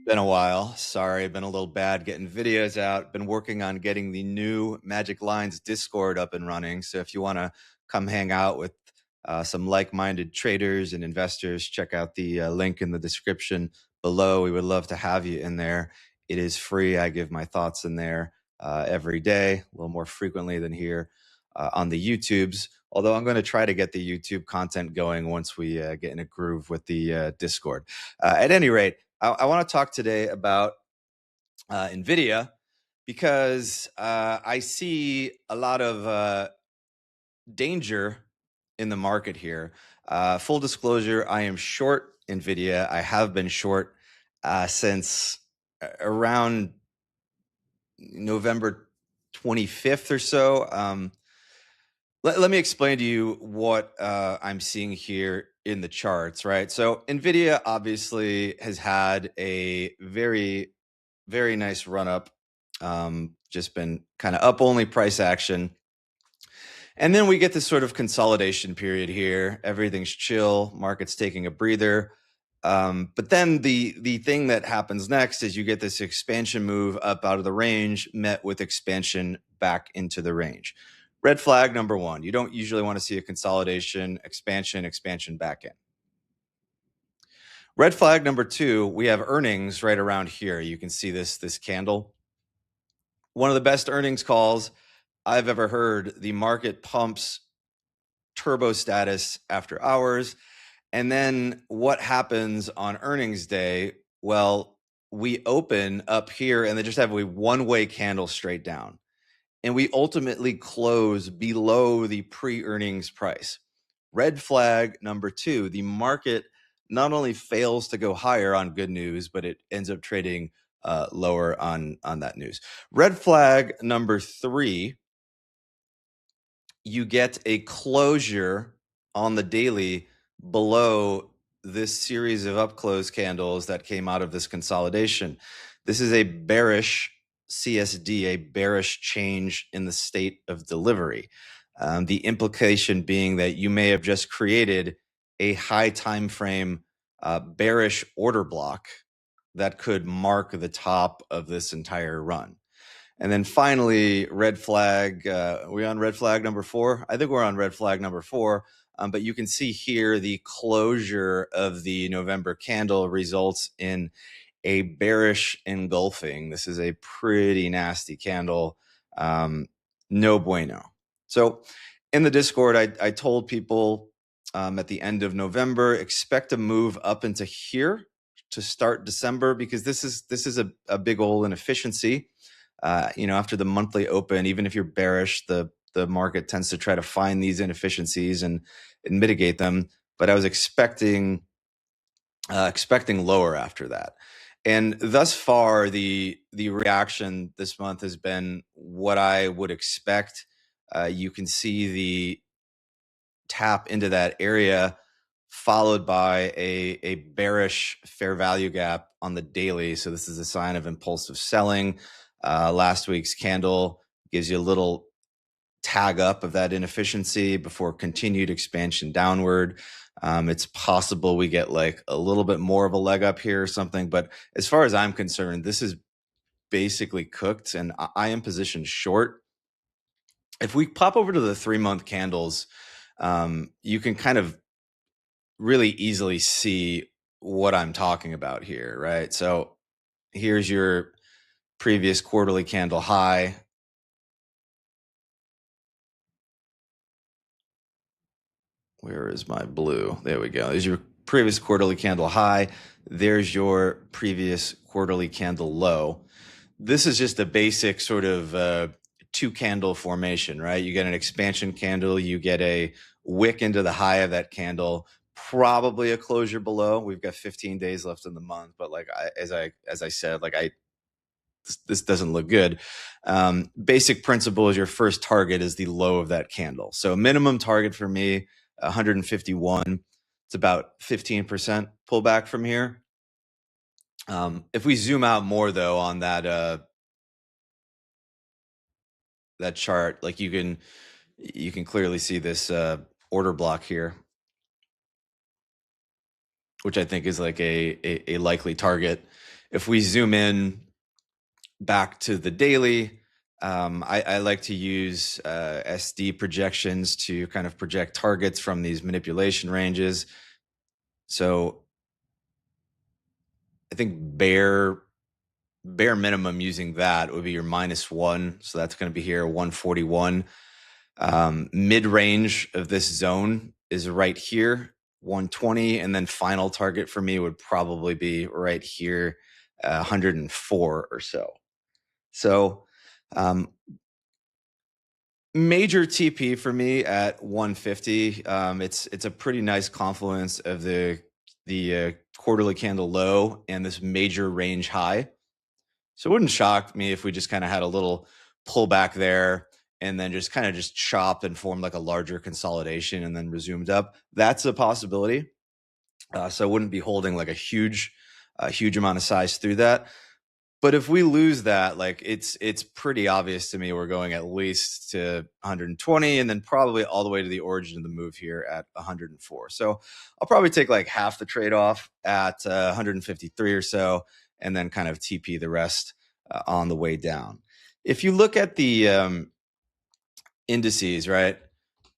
Been a while. Sorry, been a little bad getting videos out. Been working on getting the new Magic Lines Discord up and running. So if you want to come hang out with some like-minded traders and investors, check out the link in the description below. We would love to have you in there. It is free. I give my thoughts in there every day, a little more frequently than here on the YouTubes. Although I'm going to try to get the YouTube content going once we get in a groove with the Discord. At any rate, I want to talk today about NVIDIA because I see a lot of danger in the market here. Full disclosure, I am short NVIDIA. I have been short since around November 25th or so. Let me explain to you what I'm seeing here in the charts, right? So NVIDIA obviously has had a very, very nice run up, just been kind of up only price action. And then we get this sort of consolidation period here. Everything's chill, market's taking a breather. But then the thing that happens next is you get this expansion move up out of the range met with expansion back into the range. Red flag number one, you don't usually want to see a consolidation, expansion back in. Red flag number two, we have earnings right around here. You can see this candle. One of the best earnings calls I've ever heard. The market pumps turbo status after hours. And then what happens on earnings day? Well, we open up here and they just have a one-way candle straight down. And we ultimately close below the pre-earnings price. Red flag number two, the market not only fails to go higher on good news, but it ends up trading lower on that news. Red flag number three, you get a closure on the daily below this series of up close candles that came out of this consolidation. This is a bearish CSD, a bearish change in the state of delivery. The implication being that you may have just created a high time frame bearish order block that could mark the top of this entire run. And then finally, red flag. Are we on red flag number four? I think we're on red flag number four. But you can see here the closure of the November candle results in a bearish engulfing. This is a pretty nasty candle. No bueno. So in the Discord, I told people at the end of November, expect a move up into here to start December, because this is a big old inefficiency. After the monthly open, even if you're bearish, the market tends to try to find these inefficiencies and mitigate them. But I was expecting lower after that. And thus far, the reaction this month has been what I would expect. You can see the tap into that area followed by a bearish fair value gap on the daily. So this is a sign of impulsive selling. Last week's candle gives you a little tag up of that inefficiency before continued expansion downward. It's possible we get like a little bit more of a leg up here or something. But as far as I'm concerned, this is basically cooked, and I am positioned short. If we pop over to the 3-month candles, you can kind of really easily see what I'm talking about here, right? So here's your previous quarterly candle high. Where is my blue? There we go. There's your previous quarterly candle high. There's your previous quarterly candle low. This is just a basic sort of 2-candle formation, right? You get an expansion candle, you get a wick into the high of that candle, probably a closure below. We've got 15 days left in the month, but like as I said, this doesn't look good. Basic principle is your first target is the low of that candle. So minimum target for me, 151. It's about 15% pullback from here. If we zoom out more though on that chart, like you can clearly see this order block here. which I think is like a likely target. If we zoom in back to the daily, I like to use SD projections to kind of project targets from these manipulation ranges. So I think bare minimum using that would be your -1. So that's going to be here, 141. Mid-range of this zone is right here, 120. And then final target for me would probably be right here, 104 or so. So major TP for me at 150. It's a pretty nice confluence of the quarterly candle low and this major range high. So it wouldn't shock me if we just kind of had a little pullback there and then just kind of just chopped and formed like a larger consolidation and then resumed up. That's a possibility. So I wouldn't be holding like a huge amount of size through that. But if we lose that, like it's pretty obvious to me we're going at least to 120 and then probably all the way to the origin of the move here at 104. So I'll probably take like half the trade off at 153 or so and then kind of TP the rest on the way down. If you look at the indices, right?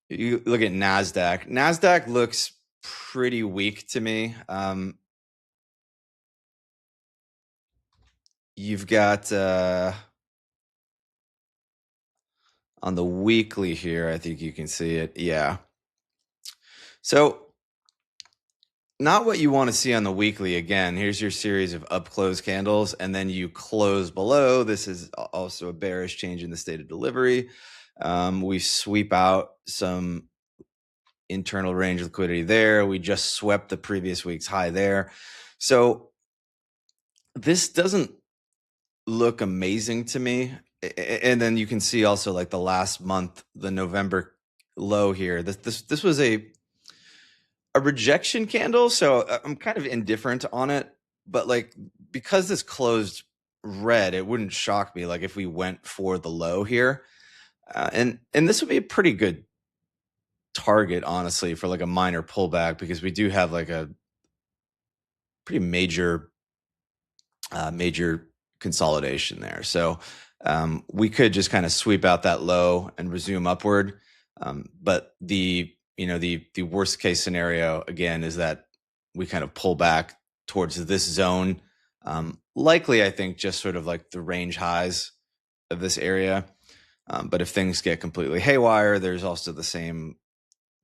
You look at NASDAQ. NASDAQ looks pretty weak to me. You've got on the weekly here, I think you can see it. Yeah. So not what you want to see on the weekly. Again, here's your series of up close candles, and then you close below. This is also a bearish change in the state of delivery. We sweep out some internal range liquidity there. We just swept the previous week's high there. So this doesn't look amazing to me. And then you can see also like the last month, the November low here. This was a rejection candle, so I'm kind of indifferent on it. But like because this closed red, it wouldn't shock me like if we went for the low here, and this would be a pretty good target, honestly, for like a minor pullback because we do have like a pretty major consolidation there. So we could just kind of sweep out that low and resume upward. But the worst case scenario again is that we kind of pull back towards this zone. Likely, I think just sort of like the range highs of this area. But if things get completely haywire, there's also the same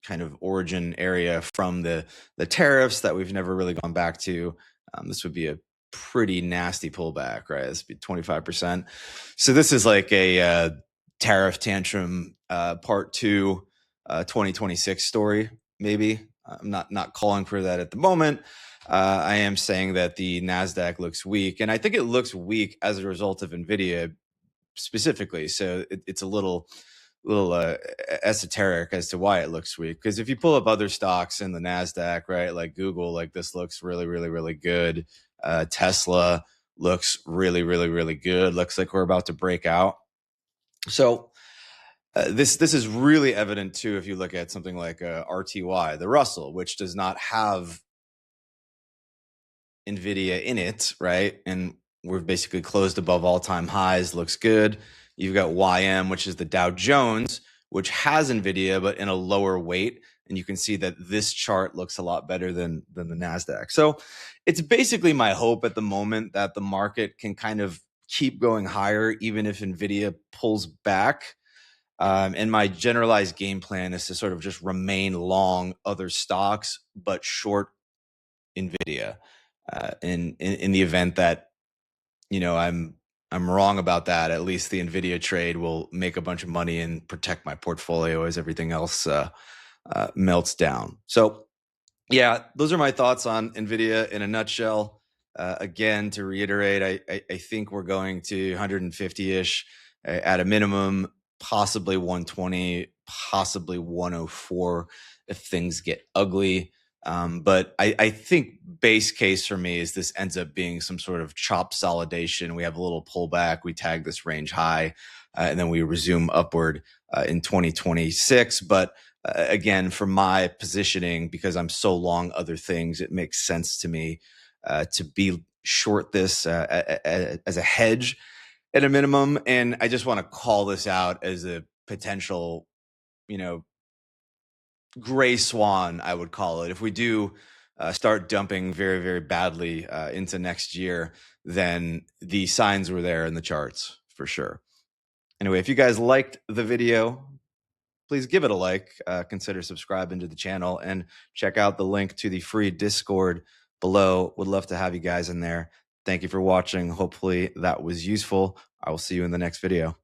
kind of origin area from the tariffs that we've never really gone back to. This would be a pretty nasty pullback, right? This would be 25%. So this is like a tariff tantrum part 2 2026 story, maybe. I'm not calling for that at the moment. I am saying that the NASDAQ looks weak, and I think it looks weak as a result of NVIDIA specifically. So it's a little esoteric as to why it looks weak. Because if you pull up other stocks in the NASDAQ, right, like Google, like this looks really, really, really good. Tesla looks really, really, really good. Looks like we're about to break out. So this is really evident too if you look at something like RTY, the Russell, which does not have NVIDIA in it, right? And we're basically closed above all-time highs. Looks good. You've got YM, which is the Dow Jones, which has NVIDIA, but in a lower weight. And you can see that this chart looks a lot better than the NASDAQ. So it's basically my hope at the moment that the market can kind of keep going higher, even if NVIDIA pulls back. And my generalized game plan is to sort of just remain long other stocks, but short NVIDIA. In the event that, I'm wrong about that, at least the NVIDIA trade will make a bunch of money and protect my portfolio as everything else melts down. So yeah, those are my thoughts on NVIDIA in a nutshell. Again, to reiterate, I think we're going to 150-ish at a minimum, possibly 120, possibly 104 if things get ugly. But I think base case for me is this ends up being some sort of chop solidation. We have a little pullback. We tag this range high, and then we resume upward in 2026. But again, for my positioning, because I'm so long other things, it makes sense to me to be short this as a hedge at a minimum. And I just want to call this out as a potential, gray swan, I would call it. If we do start dumping very, very badly into next year, then the signs were there in the charts for sure. Anyway, if you guys liked the video, please give it a like, consider subscribing to the channel, and check out the link to the free Discord below. Would love to have you guys in there. Thank you for watching. Hopefully that was useful. I will see you in the next video.